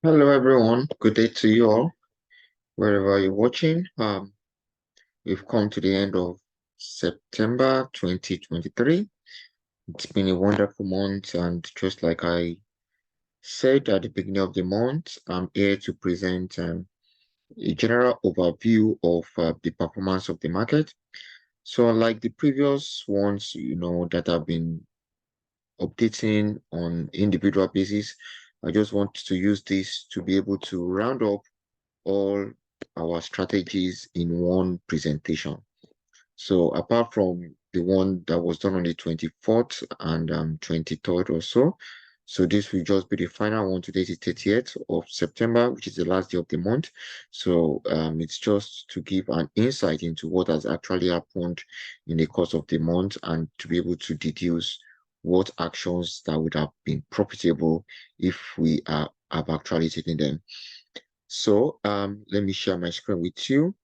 Hello everyone, good day to you all, wherever you're watching. We've come to the end of September 2023. It's been a wonderful month, and just like I said at the beginning of the month, I'm here to present a general overview of the performance of the market. So unlike the previous ones, that I've been updating on individual basis, I just want to use this to be able to round up all our strategies in one presentation. So apart from the one that was done on the 24th and 23rd or so this will just be the final one. Today is the 30th of September, which is the last day of the month. So it's just to give an insight into what has actually happened in the course of the month and to be able to deduce what actions that would have been profitable if we have actually taken them. So let me share my screen with you.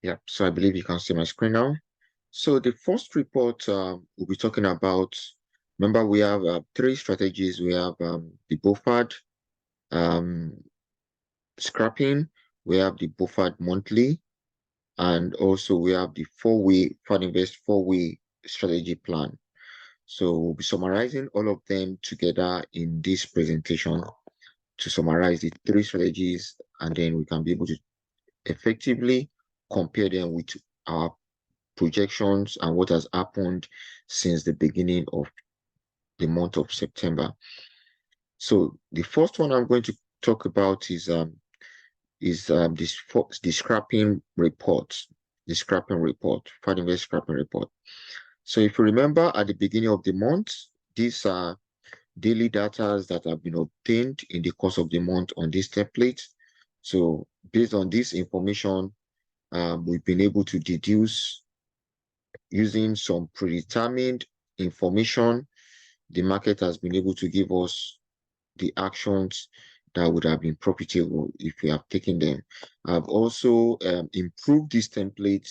Yeah, so I believe you can see my screen now. So the first report we'll be talking about, remember we have three strategies. We have the BOFAD scrapping, we have the BOFAD monthly, and also we have the FADINVEST four-way strategy plan. So we'll be summarizing all of them together in this presentation to summarize the three strategies, and then we can be able to effectively compare them with our projections and what has happened since the beginning of the month of September. So the first one I'm going to talk about is the scrapping report, FADINVEST scrapping report. So if you remember at the beginning of the month, these are daily data that have been obtained in the course of the month on this template. So based on this information, we've been able to deduce using some predetermined information. The market has been able to give us the actions that would have been profitable if we have taken them. I've also improved this template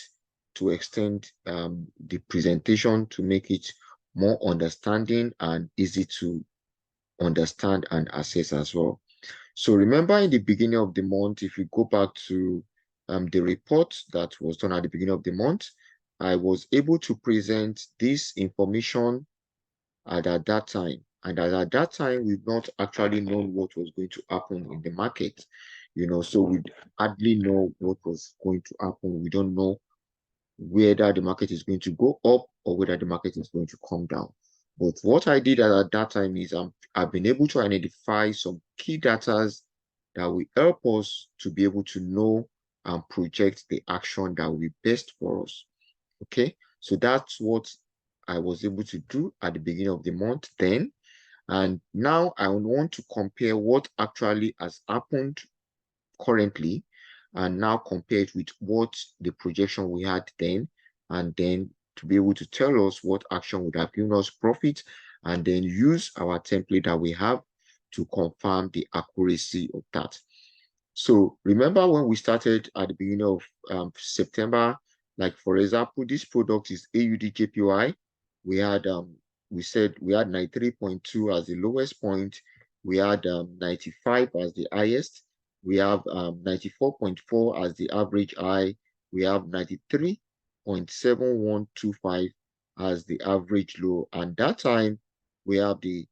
to extend the presentation to make it more understanding and easy to understand and assess as well. So remember in the beginning of the month, if you go back to the report that was done at the beginning of the month, I was able to present this information at that time. And at that time, we've not actually known what was going to happen in the market, so we hardly know what was going to happen. We don't know whether the market is going to go up or whether the market is going to come down. But what I did at that time is I've been able to identify some key data that will help us to be able to know and project the action that will be best for us. Okay, so that's what I was able to do at the beginning of the month then. And now I want to compare what actually has happened currently and now compare it with what the projection we had then, and then to be able to tell us what action would have given us profit, and then use our template that we have to confirm the accuracy of that. So remember when we started at the beginning of September, like for example, this product is AUD We had we said we had 93.2 as the lowest point. We had 95 as the highest. We have 94.4 as the average high. We have 93.7125 as the average low. And that time we have the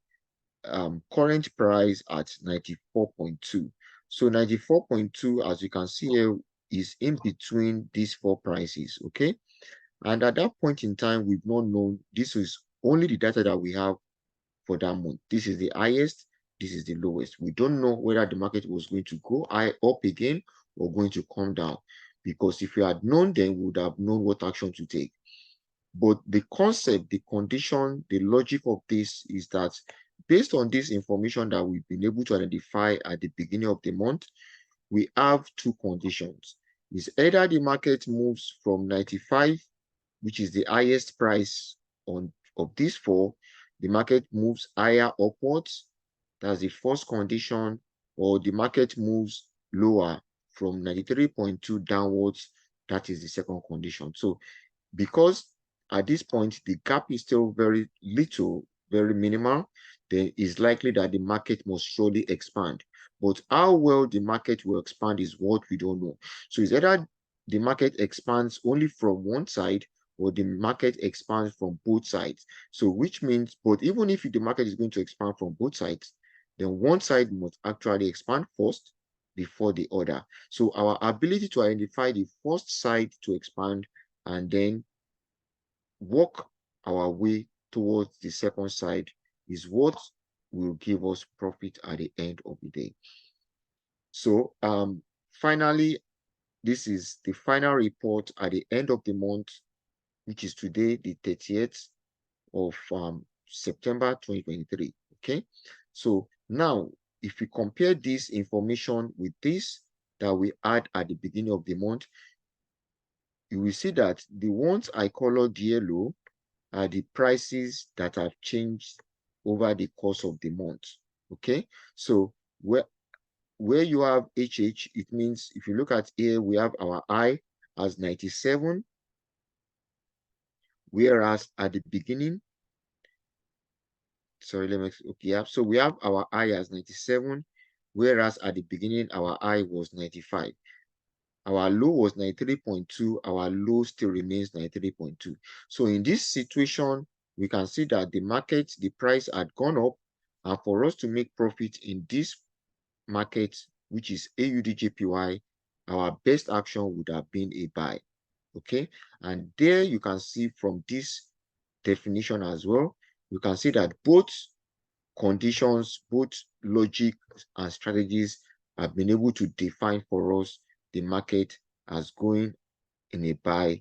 current price at 94.2. So 94.2, as you can see here, is in between these four prices, okay? And at that point in time, we've not known, this is only the data that we have for that month. This is the highest, this is the lowest. We don't know whether the market was going to go up again or going to come down. Because if we had known, then we would have known what action to take. But the concept, the condition, the logic of this is that based on this information that we've been able to identify at the beginning of the month, we have two conditions. It's either the market moves from 95, which is the highest price of these four, the market moves higher upwards, that's the first condition, or the market moves lower from 93.2 downwards, that is the second condition. So because at this point, the gap is still very little, very minimal, then it's likely that the market must surely expand. But how well the market will expand is what we don't know. So it's either the market expands only from one side or the market expands from both sides. So which means, but even if the market is going to expand from both sides, then one side must actually expand first before the other. So our ability to identify the first side to expand and then work our way towards the second side is what will give us profit at the end of the day. So finally, this is the final report at the end of the month, which is today, the 30th of September 2023. Okay, so now if we compare this information with this that we had at the beginning of the month, you will see that the ones I colored yellow are the prices that have changed over the course of the month. Okay, so where you have HH, it means if you look at here, we have our I as 97, whereas at the beginning, sorry, let me, okay, yeah, so we have our I as 97, whereas at the beginning, our I was 95. Our low was 93.2, our low still remains 93.2. So in this situation, we can see that the market, the price had gone up, and for us to make profit in this market, which is AUDJPY, our best action would have been a buy. Okay, and there you can see from this definition as well, you can see that both conditions, both logic and strategies have been able to define for us the market as going in a buy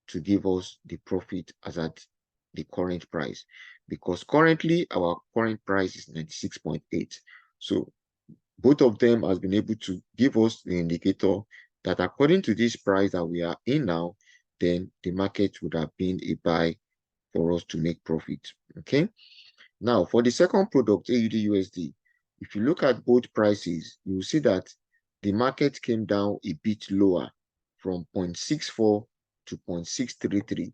to give us the profit as at the current price, because currently our current price is 96.8. So both of them has been able to give us the indicator that according to this price that we are in now, then the market would have been a buy for us to make profit. Okay, now for the second product, AUD/USD, if you look at both prices, you will see that the market came down a bit lower from 0.64 to 0.633.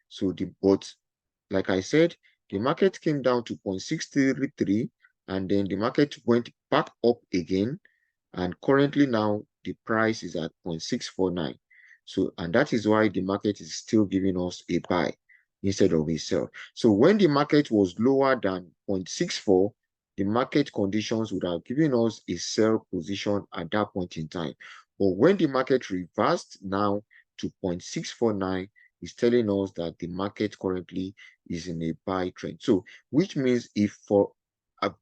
So but like I said, the market came down to 0.633 and then the market went back up again, and currently now the price is at 0.649. So, and that is why the market is still giving us a buy instead of a sell. So when the market was lower than 0.64, the market conditions would have given us a sell position at that point in time. But when the market reversed now to 0.649, it's telling us that the market currently is in a buy trend. So, which means if for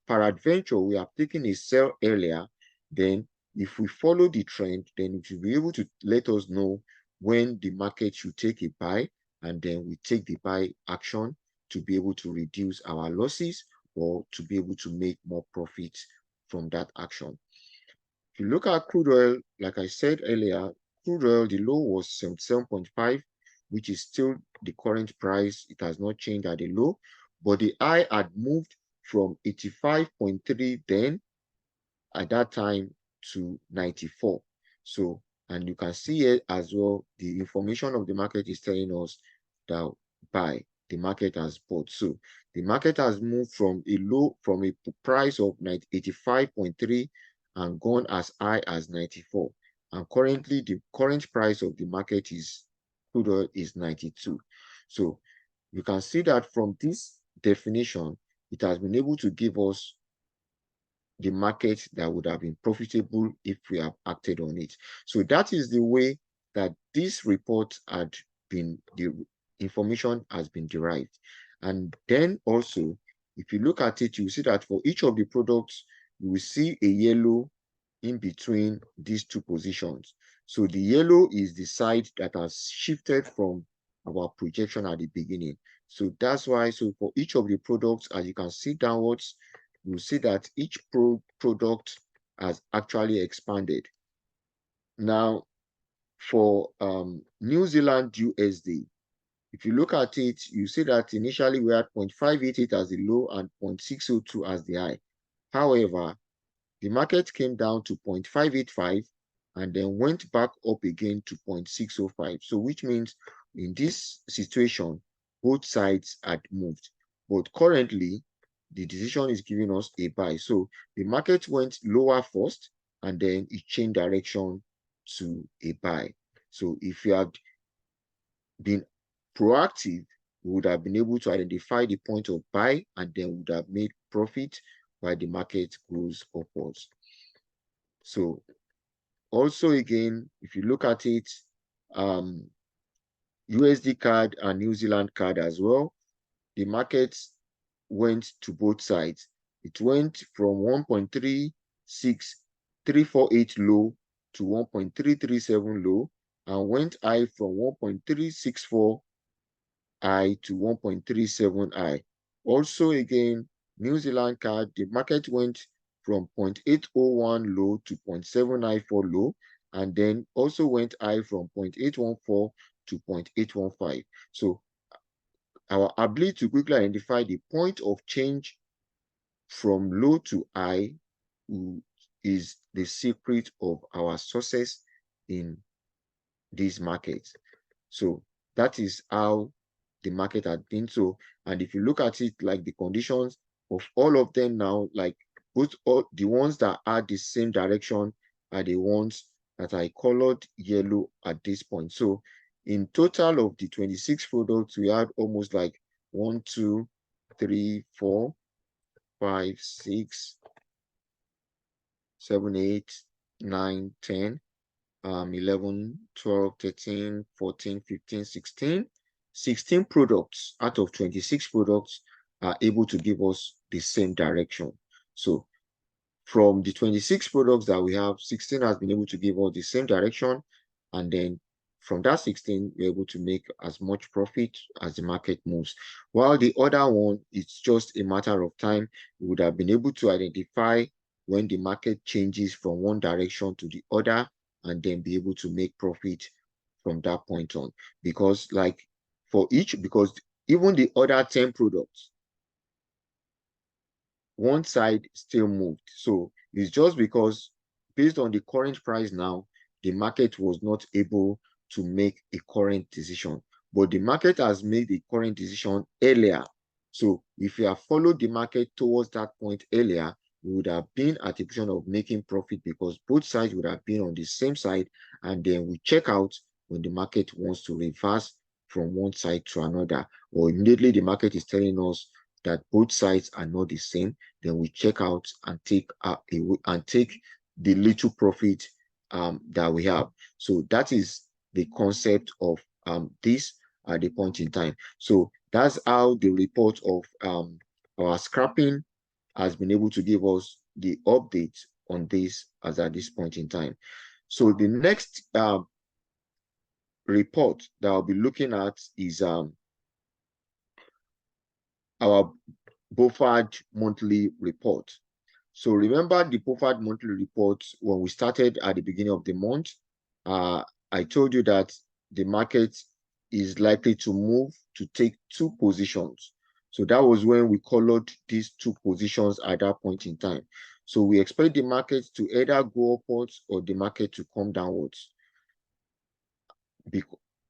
peradventure we have taken a sell earlier, then if we follow the trend, then it will be able to let us know when the market should take a buy, and then we take the buy action to be able to reduce our losses or to be able to make more profits from that action. If you look at crude oil, like I said earlier, crude oil, the low was 77.5, which is still the current price. It has not changed at the low, but the high had moved from 85.3 then at that time to 94. So, and you can see it as well, the information of the market is telling us that buy, the market has bought. So the market has moved from a low, from a price of 85.3 and gone as high as 94. And currently the current price of the market is crude oil is 92. So you can see that from this definition, it has been able to give us the market that would have been profitable if we have acted on it. So that is the way that this report had been, the information has been derived. And then also, if you look at it, you see that for each of the products, you will see a yellow in between these two positions. So the yellow is the side that has shifted from our projection at the beginning. So that's why, so for each of the products, as you can see downwards, you see that each product has actually expanded. Now, for New Zealand USD, if you look at it, you see that initially we had 0.588 as the low and 0.602 as the high. However, the market came down to 0.585 and then went back up again to 0.605. So which means in this situation, both sides had moved. But currently, the decision is giving us a buy. So the market went lower first, and then it changed direction to a buy. So if you had been proactive, we would have been able to identify the point of buy, and then would have made profit while the market goes upwards. So also again, if you look at it, USD card and New Zealand card as well, the market went to both sides. It went from 1.36348 low to 1.337 low, and went high from 1.364 high to 1.37 high. Also again, New Zealand card, the market went from 0.801 low to 0.794 low, and then also went high from 0.814 to 0.815. So our ability to quickly identify the point of change from low to high is the secret of our success in these markets. So that is how the market had been. So, and if you look at it, like the conditions of all of them now, like both all the ones that are the same direction are the ones that I colored yellow at this point. So in total of the 26 products, we had almost like 1, 2, 3, 4, 5, 6, 7, 8, 9, 10, 11, 12, 13, 14, 15, 16 products out of 26 products are able to give us the same direction. So from the 26 products that we have, 16 has been able to give us the same direction, and then from that 16, we're able to make as much profit as the market moves. While the other one, it's just a matter of time. We would have been able to identify when the market changes from one direction to the other, and then be able to make profit from that point on. Because like for each, because even the other 10 products, one side still moved. So it's just because based on the current price now, the market was not able to make a current decision. But the market has made the current decision earlier. So if you have followed the market towards that point earlier, we would have been at a position of making profit, because both sides would have been on the same side, and then we check out when the market wants to reverse from one side to another, or immediately the market is telling us that both sides are not the same, then we check out and take the little profit that we have. So that is the concept of this at the point in time. So that's how the report of our scrapping has been able to give us the update on this as at this point in time. So the next report that I'll be looking at is our BOFAD monthly report. So remember the BOFAD monthly report, when we started at the beginning of the month, I told you that the market is likely to move to take 2 positions. So that was when we colored these 2 positions at that point in time. So we expect the market to either go upwards or the market to come downwards.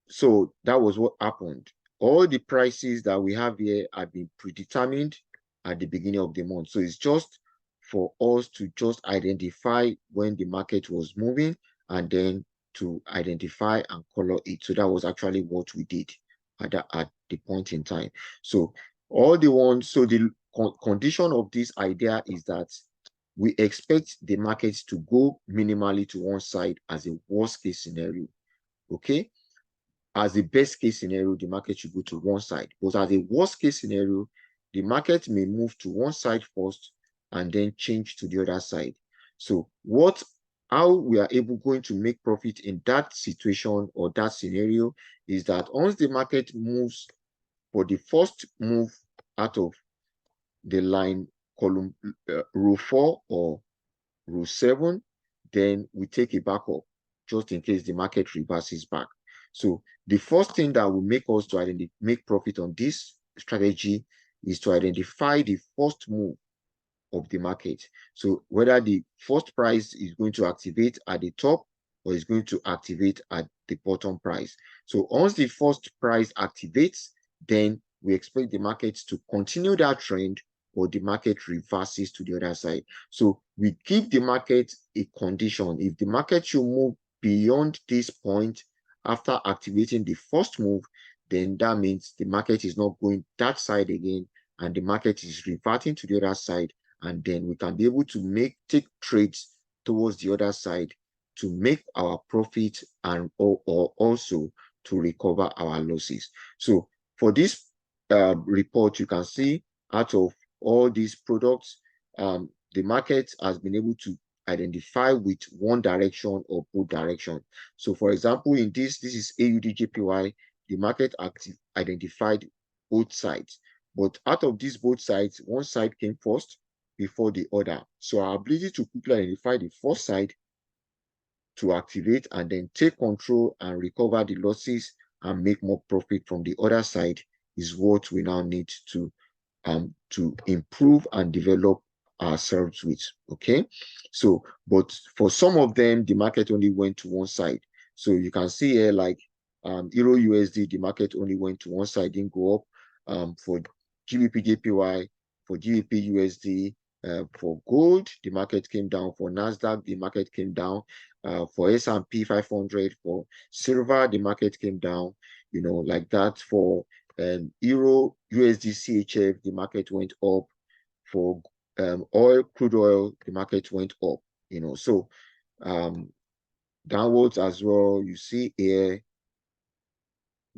So that was what happened. All the prices that we have here have been predetermined at the beginning of the month. So it's just for us to just identify when the market was moving, and then to identify and color it. So that was actually what we did at the point in time. So all the ones, so the condition of this idea is that we expect the market to go minimally to one side as a worst case scenario. Okay, as the best case scenario, the market should go to one side. But as a worst case scenario, the market may move to one side first and then change to the other side. So how we are going to make profit in that situation or that scenario is that once the market moves for the first move out of the line column row 4 or row 7, then we take a backup just in case the market reverses back. So the first thing that will make us to make profit on this strategy is to identify the first move of the market. So whether the first price is going to activate at the top or is going to activate at the bottom price. So once the first price activates, then we expect the market to continue that trend, or the market reverses to the other side. So we give the market a condition. If the market should move beyond this point after activating the first move, then that means the market is not going that side again, and the market is reverting to the other side. And then we can be able to take trades towards the other side to make our profit, and or also to recover our losses. So for this report, you can see out of all these products, the market has been able to identify with one direction or both direction. So for example, in this is AUDJPY, the market identified both sides. But out of these both sides, one side came first before the other. So our ability to quickly identify the first side to activate and then take control and recover the losses and make more profit from the other side is what we now need to improve and develop ourselves with. Okay, so but for some of them, the market only went to one side. So you can see here, like Euro USD, the market only went to one side, didn't go up. For GBP JPY, for GBP USD, for gold, the market came down. For Nasdaq, the market came down. For S&P 500, for silver, the market came down. You know, like that. For Euro USD CHF, the market went up. For crude oil, the market went up. You know, so downwards as well. You see here,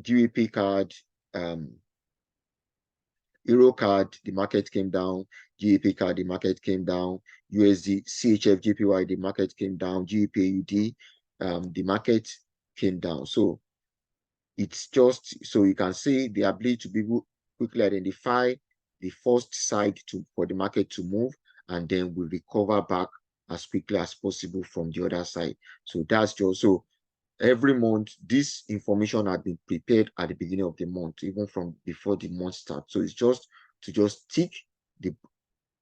GBP card, Euro card, the market came down. GBP card, the market came down. USD CHF JPY, the market came down. GBP AUD, the market came down. So it's just so you can see the ability to be able to quickly identify the first side for the market to move, and then we recover back as quickly as possible from the other side. So that's just so every month this information had been prepared at the beginning of the month, even from before the month starts. So it's just to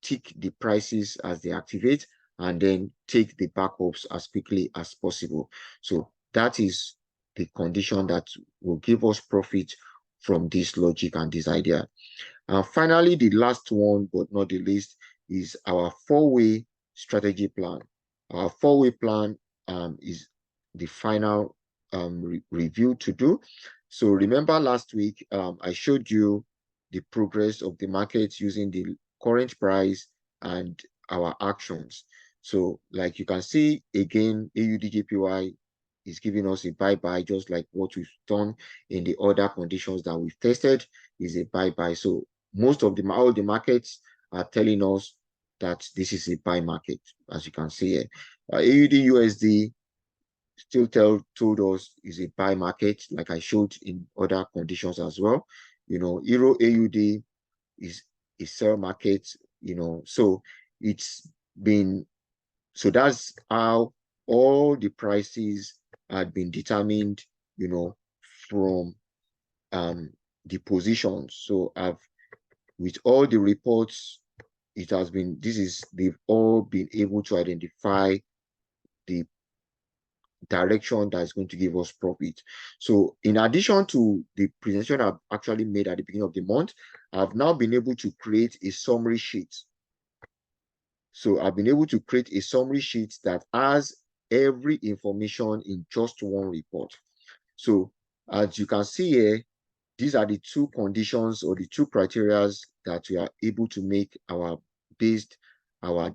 tick the prices as they activate, and then take the backups as quickly as possible. So that is the condition that will give us profit from this logic and this idea. And finally, the last one, but not the least, is our four-way strategy plan. Our four-way plan is the final review to do. So remember last week, I showed you the progress of the market using the current price and our actions. So like you can see again, AUDJPY is giving us a bye-bye, just like what we've done in the other conditions that we've tested, is a bye-bye. So most of all the markets are telling us that this is a buy market, as you can see here. AUD USD still told us is a buy market, like I showed in other conditions as well. You know, Euro AUD is a sell market, you know, so it's been, so that's how all the prices had been determined, you know, from the positions. So with all the reports, it has been, they've all been able to identify the direction that is going to give us profit. So in addition to the presentation I've actually made at the beginning of the month, I've now been able to create a summary sheet. So I've been able to create a summary sheet that has every information in just one report. So as you can see here, these are the two conditions or the two criteria that we are able to make our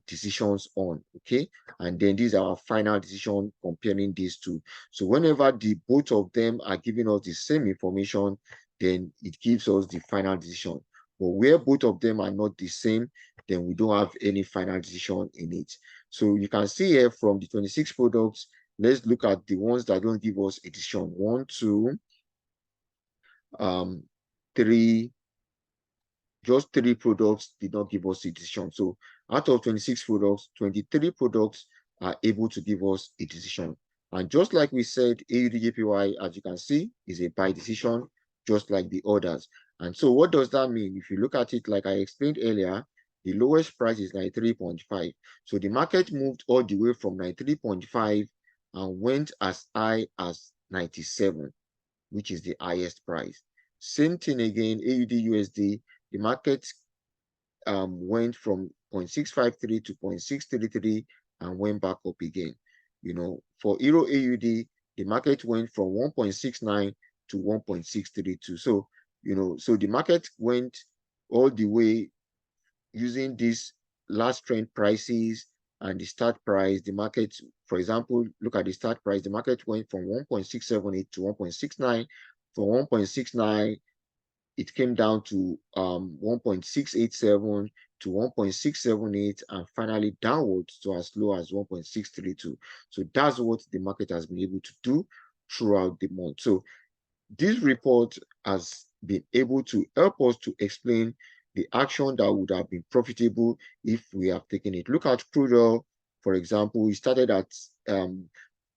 decisions on. Okay, and then these are our final decision comparing these two. So whenever both of them are giving us the same information, then it gives us the final decision. But where both of them are not the same, then we don't have any final decision in it. So you can see here from the 26 products, let's look at the ones that don't give us a decision. 1, 2, 3, just 3 products did not give us a decision. So out of 26 products, 23 products are able to give us a decision. And just like we said, AUDJPY, as you can see, is a buy decision, just like the others. And so what does that mean? If you look at it, like I explained earlier, the lowest price is 93.5. So the market moved all the way from 93.5 and went as high as 97, which is the highest price. Same thing again, AUD USD, the market went from 0.653 to 0.633 and went back up again. For Euro AUD, the market went from 1.69 to 1.632. So, so the market went all the way using these last trend prices and the start price. The market, for example, look at the start price. The market went from 1.678 to 1.69. From 1.69, it came down to 1.687 to 1.678 and finally downwards to as low as 1.632. So that's what the market has been able to do throughout the month. So this report has been able to help us to explain the action that would have been profitable if we have taken it. Look at crude oil, for example. We started at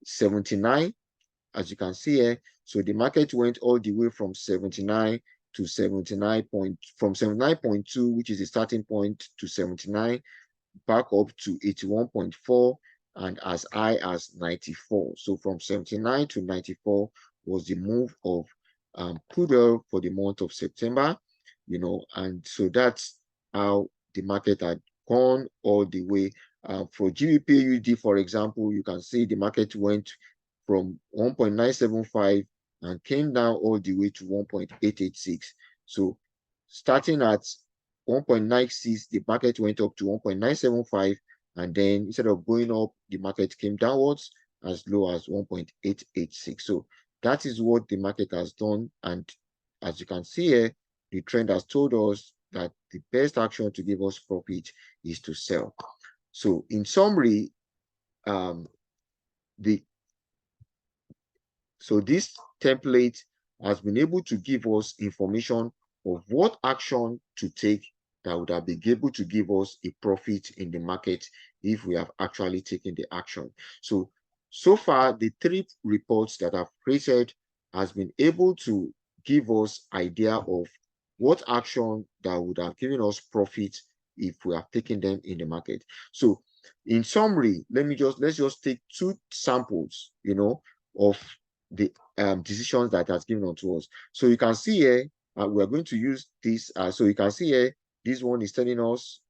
79, as you can see here. So the market went all the way from 79 to 79 point, from 79.2, which is the starting point, to 79, back up to 81.4, and as high as 94. So from 79 to 94 was the move of crude oil for the month of September, and so that's how the market had gone all the way. For GBP-USD, for example, you can see the market went from 1.975 and came down all the way to 1.886. So starting at 1.96, the market went up to 1.975, and then instead of going up, the market came downwards as low as 1.886. So that is what the market has done. And as you can see here, the trend has told us that the best action to give us profit is to sell. So in summary, so this template has been able to give us information of what action to take that would have been able to give us a profit in the market if we have actually taken the action. So far, the 3 reports that I've created has been able to give us idea of what action that would have given us profit if we have taken them in the market. So in summary, let's just take 2 samples, of the decisions that has given unto us. So you can see here, we're going to use this. So you can see here, this one is telling us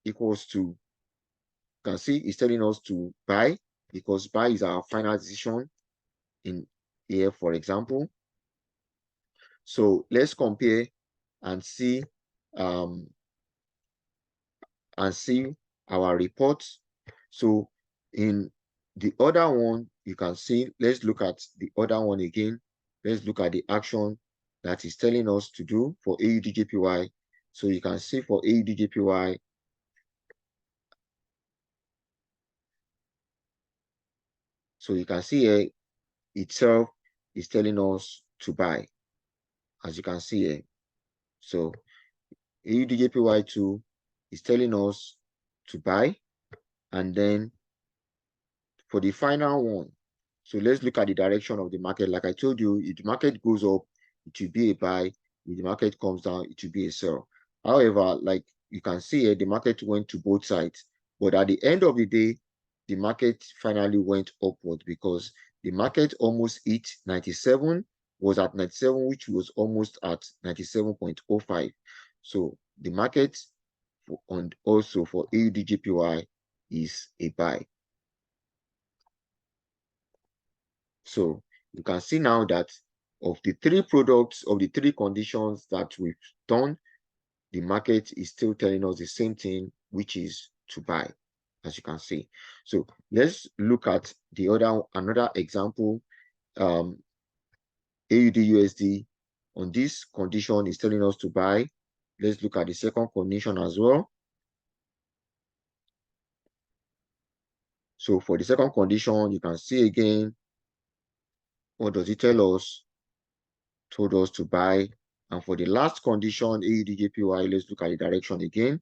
equals to, you can see it's telling us to buy, because buy is our final decision in here, for example. So let's compare and see our reports. So in the other one, you can see, let's look at the other one again. Let's look at the action that is telling us to do for AUDJPY. So you can see for AUDJPY, so you can see here itself is telling us to buy, as you can see here. So AUDJPY2 is telling us to buy, and then for the final one, so let's look at the direction of the market. Like I told you, if the market goes up, it will be a buy. If the market comes down, it will be a sell. However, like you can see here, the market went to both sides. But at the end of the day, the market finally went upward, because the market almost hit 97, was at 97, which was almost at 97.05. So the market and also for AUDJPY is a buy. So you can see now that of the 3 products, of the 3 conditions that we've done, the market is still telling us the same thing, which is to buy, as you can see. So let's look at another example. AUD-USD, on this condition is telling us to buy. Let's look at the second condition as well. So for the second condition, you can see again, what does it tell us? Told us to buy. And for the last condition, AUDJPY, let's look at the direction again.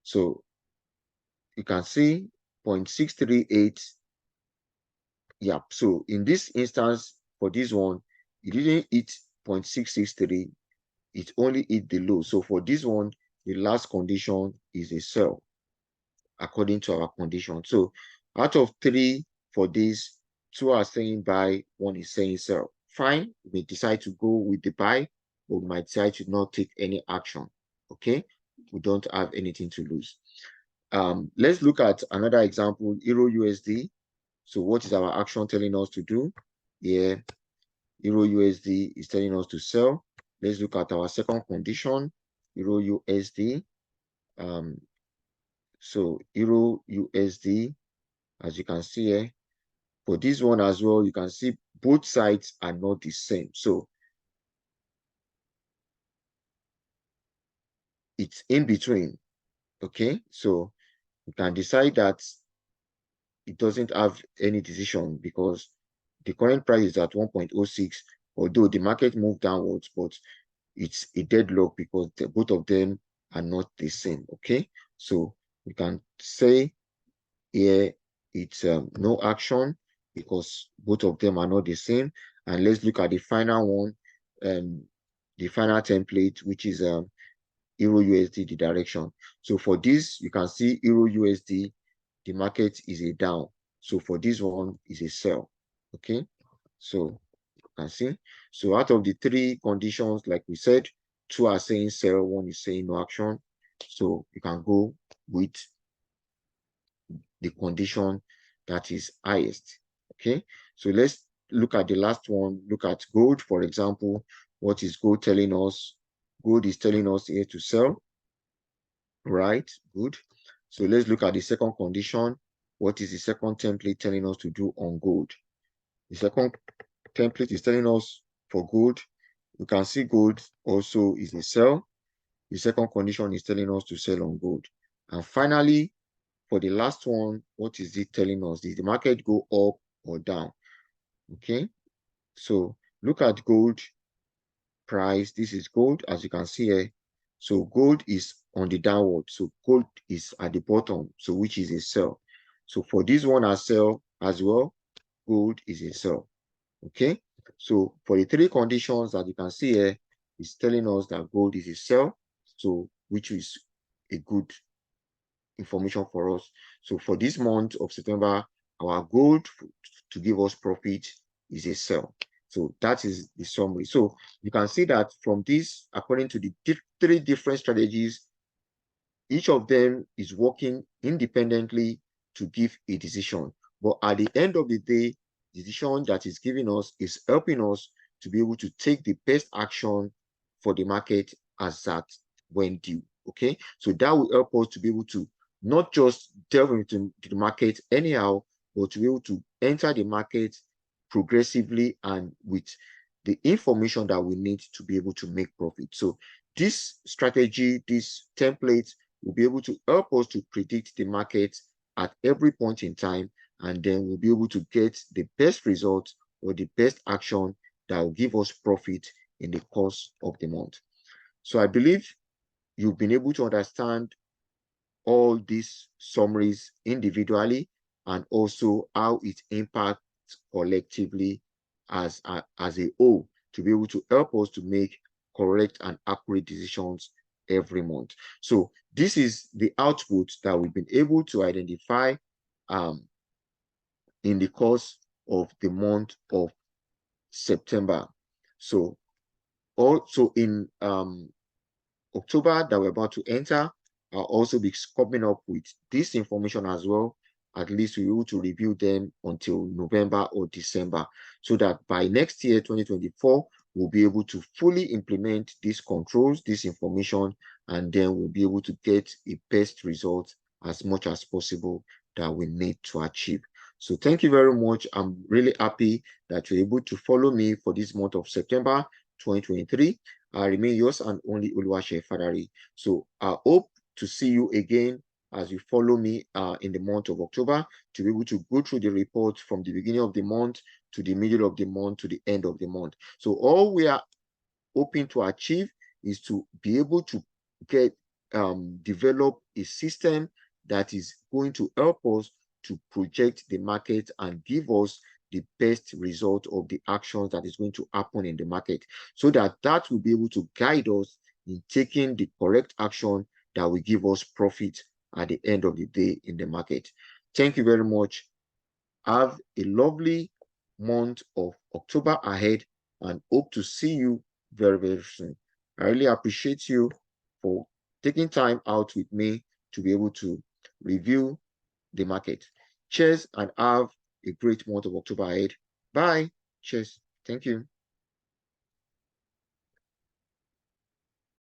So you can see 0.638. Yeah, so in this instance, for this one, it didn't hit 0.663. It only hit the low. So for this one, the last condition is a sell, according to our condition. So out of 3 for this, 2 are saying buy, 1 is saying sell. Fine, we decide to go with the buy, or we might decide to not take any action. Okay, we don't have anything to lose. Let's look at another example, Euro USD. So what is our action telling us to do? Here, Euro USD is telling us to sell. Let's look at our second condition, Euro USD. So Euro USD, as you can see here, for this one as well, you can see both sides are not the same. So it's in between. Okay, so you can decide that it doesn't have any decision because the current price is at 1.06, although the market moved downwards, but it's a deadlock because both of them are not the same. Okay, so we can say here it's no action because both of them are not the same. And let's look at the final one, the final template, which is Euro USD, the direction. So for this, you can see Euro USD, the market is a down. So for this one is a sell. Okay, so you can see. So out of the three conditions, like we said, two are saying sell, one is saying no action. So you can go with the condition that is highest. Okay, so let's look at the last one. Look at gold, for example. What is gold telling us? Gold is telling us here to sell. Right, good. So let's look at the second condition. What is the second template telling us to do on gold? The second template is telling us for gold, you can see gold also is a sell. The second condition is telling us to sell on gold. And finally, for the last one, what is it telling us? Did the market go up or down? Okay, so look at gold price. This is gold, as you can see here. So gold is on the downward. So gold is at the bottom, so which is a sell. So for this one as sell as well, gold is a sell. Okay, so for the three conditions that you can see here, it's telling us that gold is a sell, so which is a good information for us. So for this month of September, our gold to give us profit is a sell. So that is the summary. So you can see that from this, according to the three different strategies, each of them is working independently to give a decision. But at the end of the day, the decision that is giving us is helping us to be able to take the best action for the market as that when due. Okay, so that will help us to be able to not just delve into the market anyhow, but to be able to enter the market progressively and with the information that we need to be able to make profit. So this strategy, this template will be able to help us to predict the market at every point in time, and then we'll be able to get the best result or the best action that will give us profit in the course of the month. So I believe you've been able to understand all these summaries individually and also how it impacts collectively as a whole to be able to help us to make correct and accurate decisions every month. So this is the output that we've been able to identify in the course of the month of September. So also in October that we're about to enter, I'll also be coming up with this information as well. At least we're able to review them until November or December, so that by next year, 2024, we'll be able to fully implement these controls, this information, and then we'll be able to get a best result as much as possible that we need to achieve. So thank you very much. I'm really happy that you're able to follow me for this month of September 2023. I remain yours and only Oluwase Fadari. So I hope to see you again as you follow me in the month of October to be able to go through the report from the beginning of the month to the middle of the month to the end of the month. So all we are hoping to achieve is to be able to get develop a system that is going to help us to project the market and give us the best result of the actions that is going to happen in the market, so that will be able to guide us in taking the correct action that will give us profit at the end of the day in the market. Thank you very much. Have a lovely month of October ahead and hope to see you very, very soon. I really appreciate you for taking time out with me to be able to review the market. Cheers and have a great month of October ahead. Bye. Cheers. Thank you.